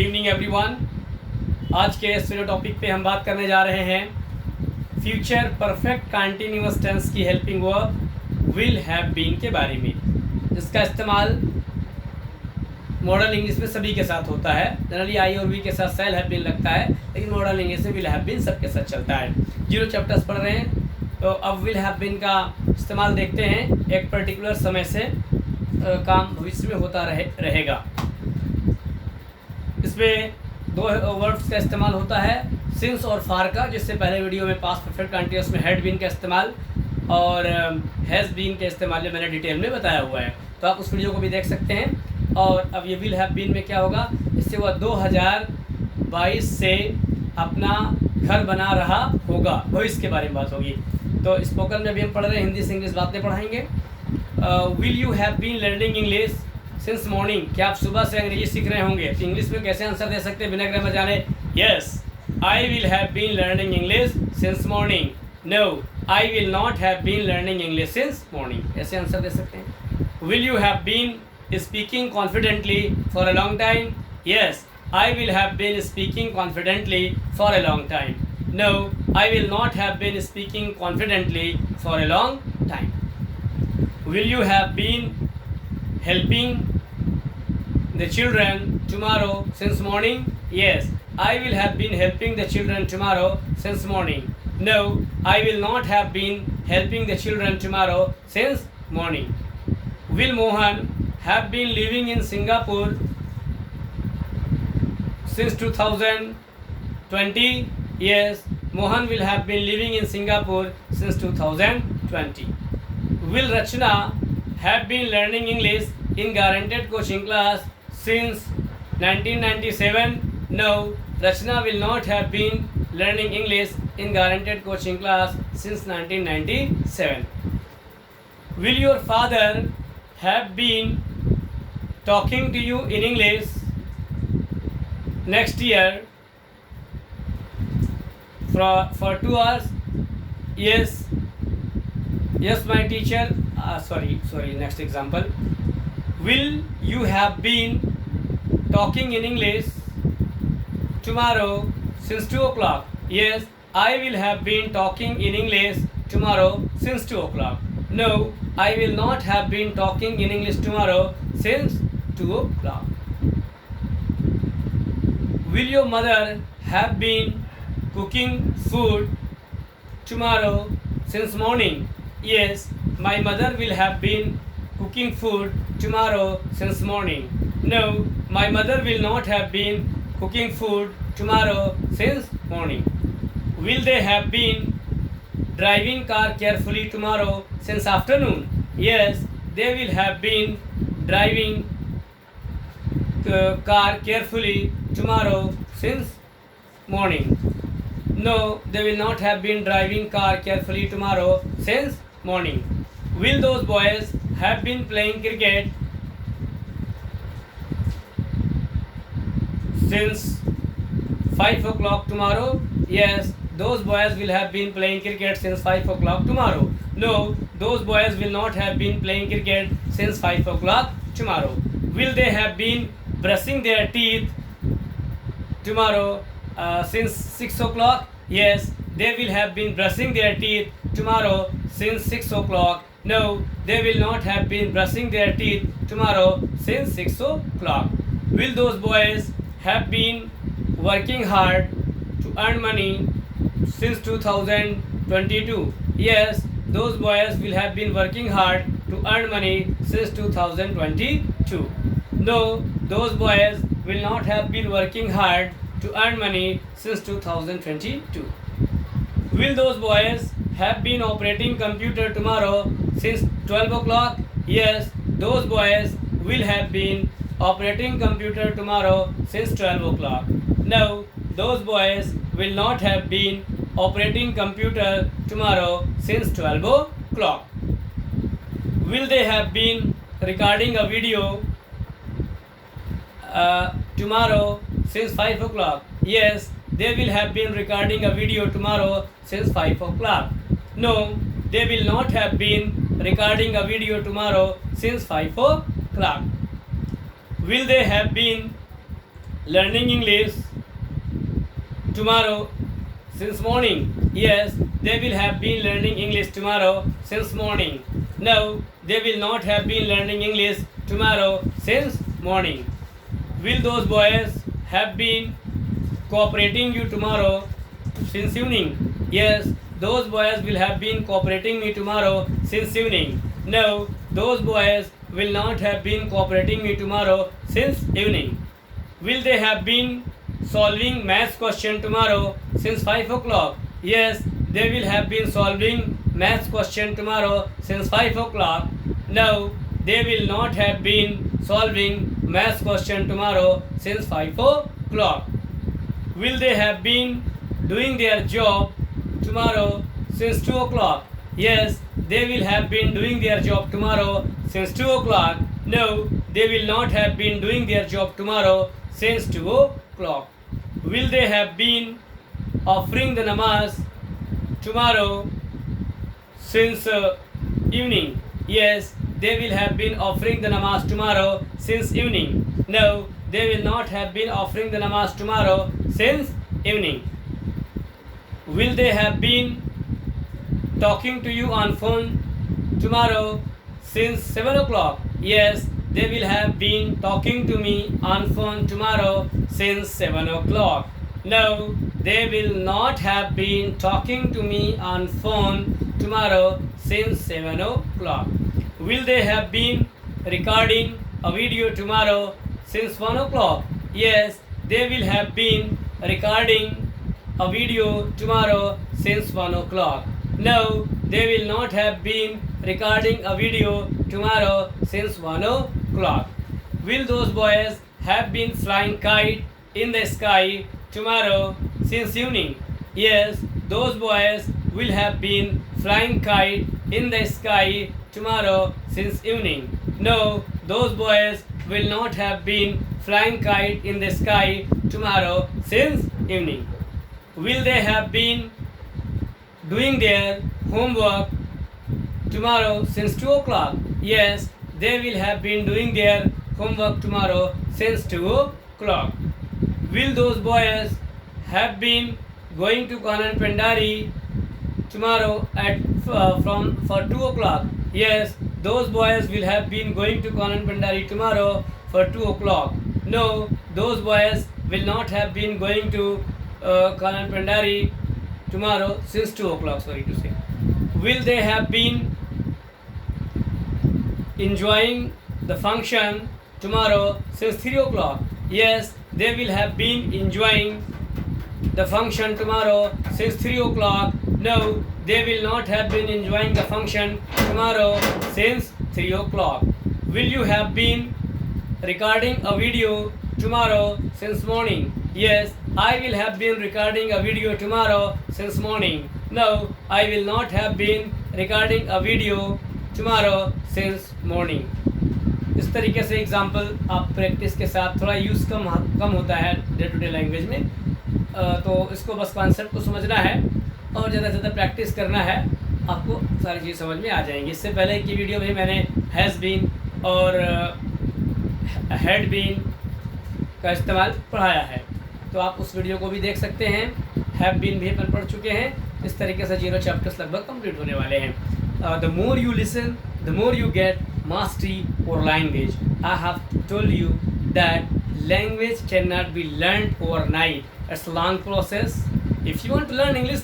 Good evening everyone. आज के इस वीडियो टॉपिक पे हम बात करने जा रहे हैं फ्यूचर परफेक्ट कंटिन्यूअस टेंस की helping verb will have been के बारे में, जिसका इस्तेमाल मॉडर्न इंग्लिश में सभी के साथ होता है। जनरली आई और वी के साथ सेल हैव बीन लगता है, लेकिन मॉडर्न इंग्लिश में विल हैव बीन सबके साथ चलता है। 0 चैप्टर्स पढ़ रहे हैं, तो अब विल हैव बीन का इस्तेमाल देखते हैं। एक पर्टिकुलर समय से काम भविष्य में होता रहेगा। इसमें 2 वर्ड्स का इस्तेमाल होता है, सिंस और फार का, जिससे पहले वीडियो में पास्ट परफेक्ट कंटिन्यूअस में हैड बीन का इस्तेमाल और हैज़ बीन के इस्तेमाल में मैंने डिटेल में बताया हुआ है, तो आप उस वीडियो को भी देख सकते हैं। और अब ये विल हैव बीन में क्या होगा, इससे वह 2022 से अपना घर बना रहा होगा, भविष्य के बारे में बात होगी। तो स्पोकन में भी हम पढ़ रहे हैं, हिंदी से इंग्लिश बातें पढ़ाएंगे। Will you have been learning English since morning, क्या आप सुबह से अंग्रेजी सीख रहे होंगे? तो इंग्लिश में कैसे आंसर दे सकते हैं बिना ग्रामर जाने? Yes, I will have been learning English since morning. No, I will not have been learning English since morning, ऐसे आंसर दे सकते हैं। Will you have been speaking confidently for a long time? Yes, I will have been speaking confidently for a long time. No, I will not have been speaking confidently for a long time. Will you have been helping the children tomorrow since morning? Yes, I will have been helping the children tomorrow since morning. No, I will not have been helping the children tomorrow since morning. Will Mohan have been living in Singapore since 2020? Yes, Mohan will have been living in Singapore since 2020. Will Rachna have been learning English in guaranteed coaching class since 1997? No, Rachna will not have been learning English in guaranteed coaching class since 1997. Will your father have been talking to you in English next year for 2 hours? Yes. Yes, my teacher. Sorry. Next example. Will you have been talking in English tomorrow since 2 o'clock? Yes, I will have been talking in English tomorrow since 2 o'clock. No, I will not have been talking in English tomorrow since 2 o'clock. Will your mother have been cooking food tomorrow since morning? Yes, my mother will have been cooking food tomorrow since morning. No, my mother will not have been cooking food tomorrow since morning. Will they have been driving car carefully tomorrow since afternoon? Yes, they will have been driving car carefully tomorrow since morning. No, they will not have been driving car carefully tomorrow since morning. Will those boys have been playing cricket since 5 o'clock tomorrow? Yes, those boys will have been playing cricket since 5 o'clock tomorrow. No, those boys will not have been playing cricket since 5 o'clock tomorrow. Will they have been brushing their teeth tomorrow since 6 o'clock? Yes, they will have been brushing their teeth tomorrow since 6 o'clock. No, they will not have been brushing their teeth tomorrow since 6 o'clock. Will those boys have been working hard to earn money since 2022? Yes, those boys will have been working hard to earn money since 2022. No, those boys will not have been working hard to earn money since 2022. Will those boys have been operating computer tomorrow since 12 o'clock? Yes, those boys will have been operating computer tomorrow since 12 o'clock. No, those boys will not have been operating computer tomorrow since 12 o'clock. Will they have been recording a video tomorrow since 5 o'clock? Yes, they will have been recording a video tomorrow since 5 o'clock. No, they will not have been recording a video tomorrow since 5 o'clock. Will they have been learning English tomorrow since morning. Yes, they will have been learning English tomorrow since morning. No, they will not have been learning English tomorrow since morning. Will those boys have been cooperating you tomorrow since evening? Yes, those boys will have been cooperating me tomorrow since evening. No, those boys will not have been cooperating me tomorrow since evening. Will they have been solving maths question tomorrow since 5 o'clock? Yes, they will have been solving maths question tomorrow since 5 o'clock. No, they will not have been solving maths question tomorrow since 5 o'clock. Will they have been doing their job tomorrow since 2 o'clock? Yes, they will have been doing their job tomorrow since 2 o'clock. No, they will not have been doing their job tomorrow since 2 o'clock. Will they have been offering the namaz tomorrow since evening? Yes, they will have been offering the namaz tomorrow since evening. No, they will not have been offering the namaz tomorrow since evening. Will they have been talking to you on phone tomorrow since 7 o'clock? Yes, they will have been talking to me on phone tomorrow since 7 o'clock. No, they will not have been talking to me on phone tomorrow since 7 o'clock. Will they have been recording a video tomorrow since 1 o'clock? Yes, they will have been recording a video tomorrow since 1 o'clock. No, they will not have been recording a video tomorrow since 1 o'clock. Will those boys have been flying kite in the sky tomorrow since evening? Yes, those boys will have been flying kite in the sky tomorrow since evening. No, those boys will not have been flying kite in the sky tomorrow since evening. Will they have been doing their homework tomorrow since 2 o'clock? Yes, they will have been doing their homework tomorrow since 2 o'clock. Will those boys have been going to Kanan Pendari tomorrow for 2 o'clock? Yes, those boys will have been going to Kanan Pendari tomorrow for 2 o'clock. No, those boys will not have been going to Kanan Pendari tomorrow since 2 o'clock, sorry to say. Will they have been enjoying the function tomorrow since 3 o'clock? Yes, they will have been enjoying the function tomorrow since 3 o'clock. No, they will not have been enjoying the function tomorrow since 3 o'clock. Will you have been recording a video tomorrow since morning? Yes, I will have been recording a video tomorrow since morning. No, I will not have been recording a video tomorrow since morning. इस तरीके से example आप practice के साथ थोड़ा use कम होता है day to day language में, तो इसको बस कॉन्सेप्ट को समझना है और ज़्यादा से ज़्यादा प्रैक्टिस करना है, आपको सारी चीज़ समझ में आ जाएंगी। इससे पहले की वीडियो में मैंने हैज़ बीन और हैड बीन का इस्तेमाल पढ़ाया है, तो आप उस वीडियो को भी देख सकते हैं। हैव बीन भी अपन पढ़ चुके हैं। इस तरीके से 0 चैप्टर्स लगभग कंप्लीट होने वाले हैं। The more you listen the more you get mastery or language. I have told you that language cannot be learned overnight. It's a long process. If you want to learn English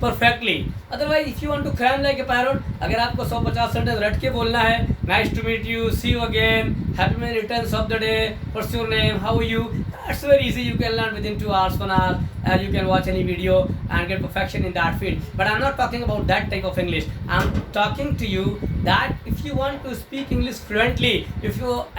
perfectly, otherwise if you want to cram like a parrot, अगर आपको 150 sentence रट के बोलना है, nice to meet you, see you again, happy many returns of the day, what's your name, how are you, that's very easy. You can learn within 2 hours, 1 hour, and you can watch any video and get perfection in that field. But I'm not talking about that type of English. I'm talking to you that if you want to speak English fluently,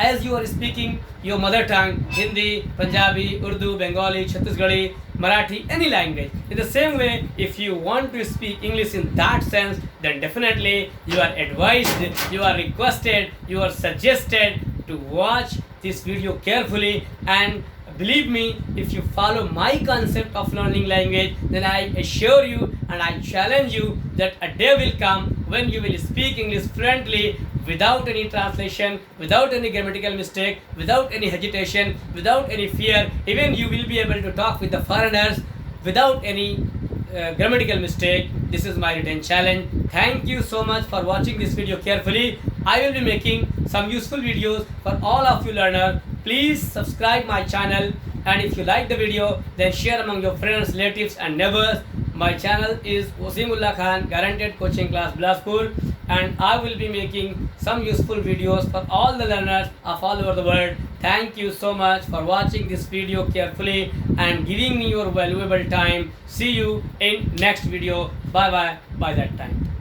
as you are speaking your mother tongue, Hindi, Punjabi, Urdu, Bengali, Chhattisgarhi, Marathi, any language. In the same way, if you want to speak English in that sense, then definitely you are advised, you are requested, you are suggested to watch this video carefully. And believe me, if you follow my concept of learning language, then I assure you and I challenge you that a day will come when you will speak English fluently without any translation, without any grammatical mistake, without any hesitation, without any fear. Even you will be able to talk with the foreigners without any grammatical mistake. This is my written challenge. Thank you so much for watching this video carefully. I will be making some useful videos for all of you learners. Please subscribe my channel, and if you like the video, then share among your friends, relatives and neighbors. My channel is Wasimullah Khan, Guaranteed Coaching Class Bilaspur, and I will be making some useful videos for all the learners of all over the world. Thank you so much for watching this video carefully and giving me your valuable time. See you in next video. Bye bye by that time.